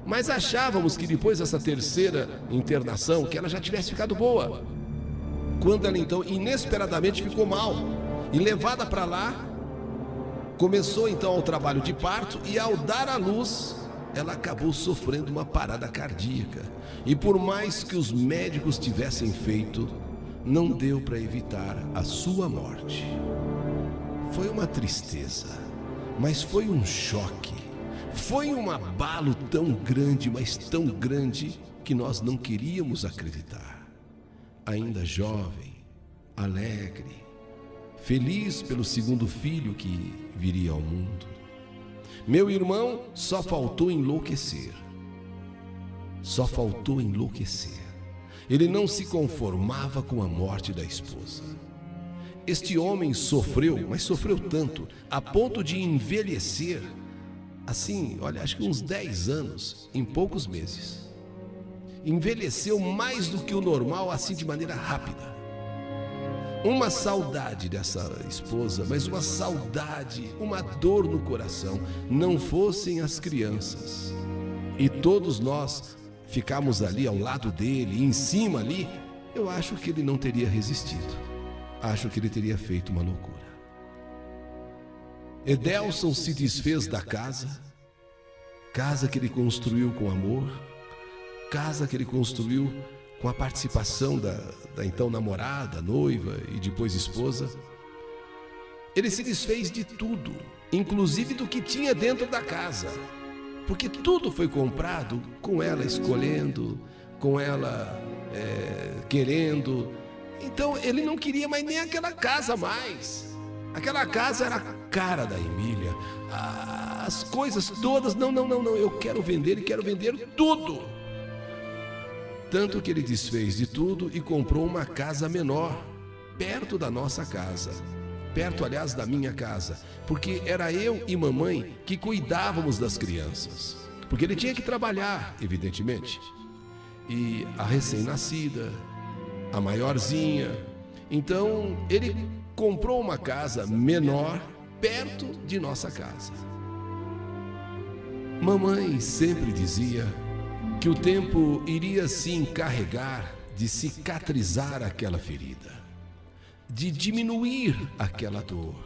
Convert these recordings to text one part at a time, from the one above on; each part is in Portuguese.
Mas achávamos que depois dessa terceira internação, que ela já tivesse ficado boa. Quando ela então inesperadamente ficou mal e levada para lá, começou então o trabalho de parto e ao dar à luz, ela acabou sofrendo uma parada cardíaca. E por mais que os médicos tivessem feito, não deu para evitar a sua morte. Foi uma tristeza, mas foi um choque. Foi um abalo tão grande, mas tão grande, que nós não queríamos acreditar. Ainda jovem, alegre, feliz pelo segundo filho que viria ao mundo. Meu irmão só faltou enlouquecer. Só faltou enlouquecer. Ele não se conformava com a morte da esposa. Este homem sofreu, mas sofreu tanto, a ponto de envelhecer, assim, olha, acho que uns 10 anos, em poucos meses. Envelheceu mais do que o normal, assim, de maneira rápida. Uma saudade dessa esposa, mas uma saudade, uma dor no coração. Não fossem as crianças. E todos nós ficamos ali ao lado dele, em cima ali, eu acho que ele não teria resistido. Acho que ele teria feito uma loucura. Edelson se desfez da casa que ele construiu com amor, casa que ele construiu com a participação da então namorada, noiva e depois esposa. Ele se desfez de tudo, inclusive do que tinha dentro da casa, porque tudo foi comprado com ela escolhendo, com ela querendo. Então ele não queria mais nem aquela casa mais. Aquela casa era a cara da Emília. As coisas todas, não, eu quero vender e quero vender tudo. Tanto que ele desfez de tudo e comprou uma casa menor, perto da nossa casa. Perto, aliás, da minha casa. Porque era eu e mamãe que cuidávamos das crianças. Porque ele tinha que trabalhar, evidentemente. E a recém-nascida, a maiorzinha. Então, ele comprou uma casa menor, perto de nossa casa. Mamãe sempre dizia que o tempo iria se encarregar de cicatrizar aquela ferida, de diminuir aquela dor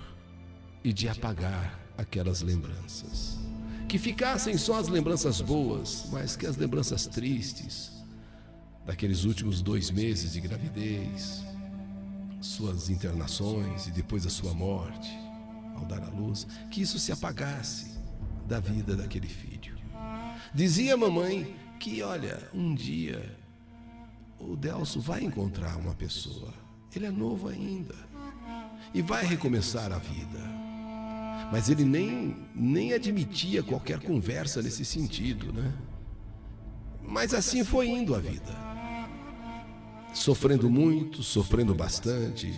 e de apagar aquelas lembranças. Que ficassem só as lembranças boas, mas que as lembranças tristes, daqueles últimos 2 meses de gravidez, suas internações e depois a sua morte, ao dar à luz, que isso se apagasse da vida daquele filho. Dizia a mamãe que, olha, um dia o Delso vai encontrar uma pessoa, ele é novo ainda, e vai recomeçar a vida. Mas ele nem admitia qualquer conversa nesse sentido, né? Mas assim foi indo a vida. Sofrendo muito, sofrendo bastante,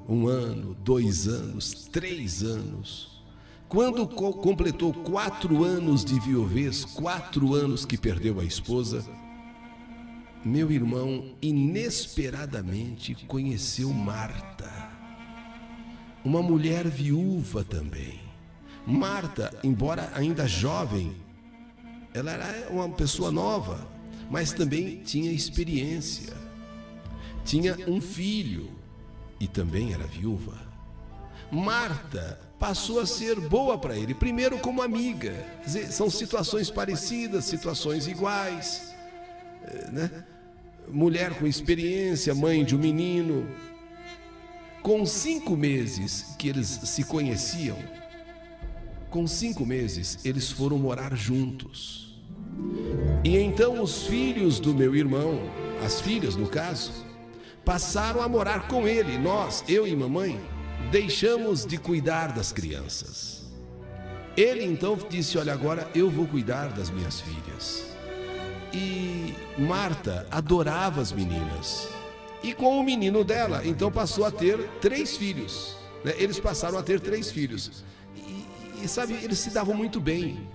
1 ano, 2 anos, 3 anos. Quando completou 4 anos de viuvez, 4 anos que perdeu a esposa, meu irmão inesperadamente conheceu Marta, uma mulher viúva também. Marta, embora ainda jovem, ela era uma pessoa nova, mas também tinha experiência. Tinha um filho e também era viúva. Marta passou a ser boa para ele, primeiro como amiga. Quer dizer, são situações parecidas, situações iguais, né? Mulher com experiência, mãe de um menino. Com 5 meses que eles se conheciam, com 5 meses eles foram morar juntos. E então os filhos do meu irmão, as filhas no caso, passaram a morar com ele. Nós, eu e mamãe, deixamos de cuidar das crianças. Ele então disse, olha, agora eu vou cuidar das minhas filhas. E Marta adorava as meninas. E com o menino dela, então passou a ter 3 filhos. Né? Eles passaram a ter 3 filhos. E sabe, eles se davam muito bem.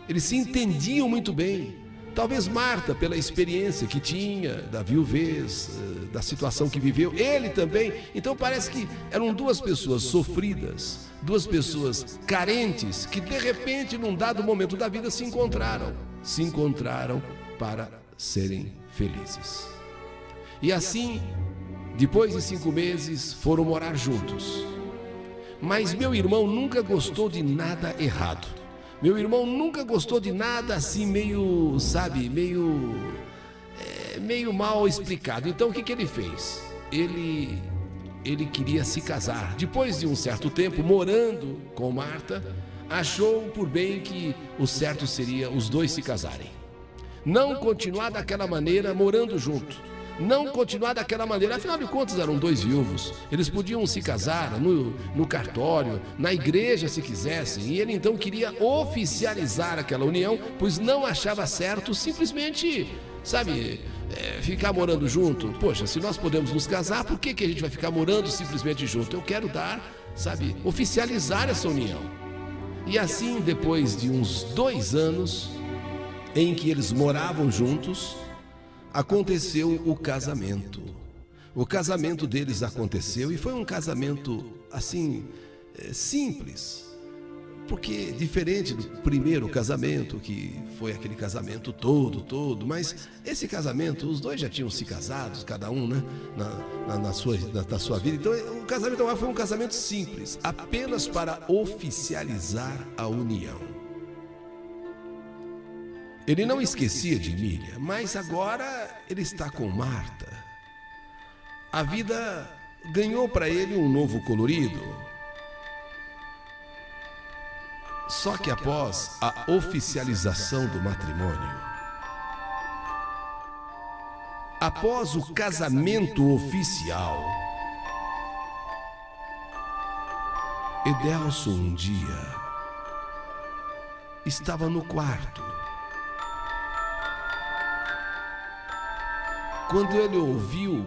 Eles se entendiam muito bem. Talvez Marta, pela experiência que tinha, da viuvez, da situação que viveu, ele também. Então parece que eram duas pessoas sofridas, duas pessoas carentes, que de repente, num dado momento da vida, se encontraram para serem felizes. E assim, depois de 5 meses, foram morar juntos. Mas meu irmão nunca gostou de nada errado. Meu irmão nunca gostou de nada assim meio, sabe, meio mal explicado. Então o que ele fez? Ele queria se casar. Depois de um certo tempo morando com Marta, achou por bem que o certo seria os dois se casarem. Não continuar daquela maneira morando junto. Não continuar daquela maneira, afinal de contas eram 2 viúvos, eles podiam se casar no cartório, na igreja se quisessem, e ele então queria oficializar aquela união, pois não achava certo simplesmente, sabe, ficar morando junto. Poxa, se nós podemos nos casar, por que a gente vai ficar morando simplesmente junto? Eu quero dar, sabe, oficializar essa união. E assim, depois de uns 2 anos em que eles moravam juntos, aconteceu o casamento. O casamento deles aconteceu e foi um casamento assim, simples. Porque diferente do primeiro casamento, que foi aquele casamento todo, mas esse casamento, os dois já tinham se casado, cada um, né, na sua vida. Então o casamento foi um casamento simples, apenas para oficializar a união. Ele não esquecia de Emília, mas agora ele está com Marta. A vida ganhou para ele um novo colorido. Só que após a oficialização do matrimônio, após o casamento oficial, Edelson um dia estava no quarto. Quando ele ouviu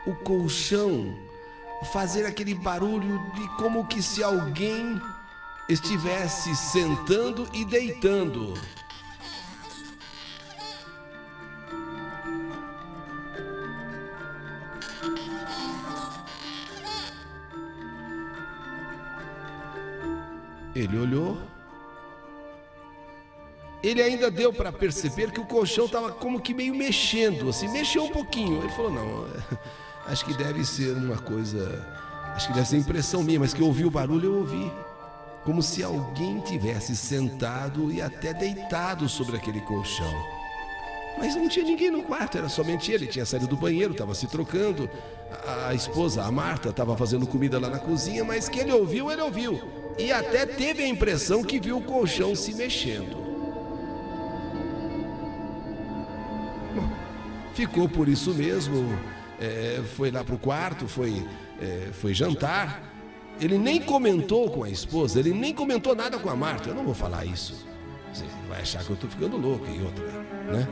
o colchão fazer aquele barulho de como que se alguém estivesse sentando e deitando. Ele olhou. Ele ainda deu para perceber que o colchão estava como que meio mexendo, assim, mexeu um pouquinho. Ele falou, não, acho que deve ser uma coisa, acho que deve ser impressão minha, mas que eu ouvi o barulho, eu ouvi. Como se alguém tivesse sentado e até deitado sobre aquele colchão. Mas não tinha ninguém no quarto, era somente ele. Tinha saído do banheiro, estava se trocando. A esposa, a Marta, estava fazendo comida lá na cozinha, mas que ele ouviu, ele ouviu. E até teve a impressão que viu o colchão se mexendo. Ficou por isso mesmo, foi lá para o quarto, foi jantar. Ele nem comentou com a esposa, ele nem comentou nada com a Marta. Eu não vou falar isso, você vai achar que eu estou ficando louco e outra, né?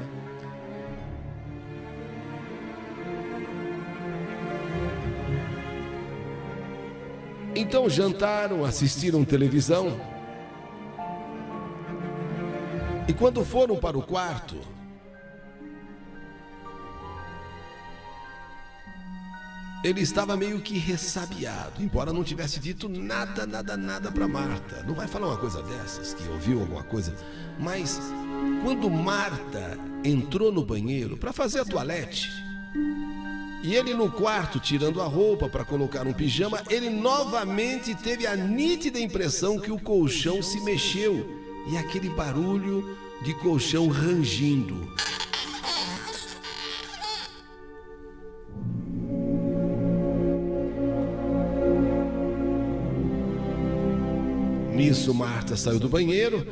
Então jantaram, assistiram televisão. E quando foram para o quarto, ele estava meio que ressabiado, embora não tivesse dito nada para Marta. Não vai falar uma coisa dessas, que ouviu alguma coisa. Mas quando Marta entrou no banheiro para fazer a toalete, e ele no quarto tirando a roupa para colocar um pijama, ele novamente teve a nítida impressão que o colchão se mexeu. E aquele barulho de colchão rangindo. Nisso, Marta saiu do banheiro.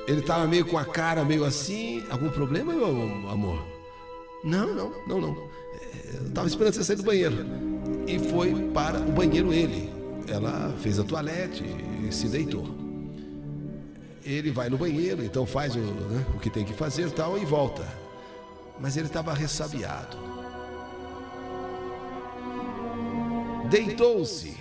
Ele estava meio com a cara meio assim. Algum problema, meu amor? Não. Eu estava esperando você sair do banheiro. E foi para o banheiro ele. Ela fez a toalete e se deitou. Ele vai no banheiro, então faz o que tem que fazer tal, e volta. Mas ele estava ressabiado. Deitou-se.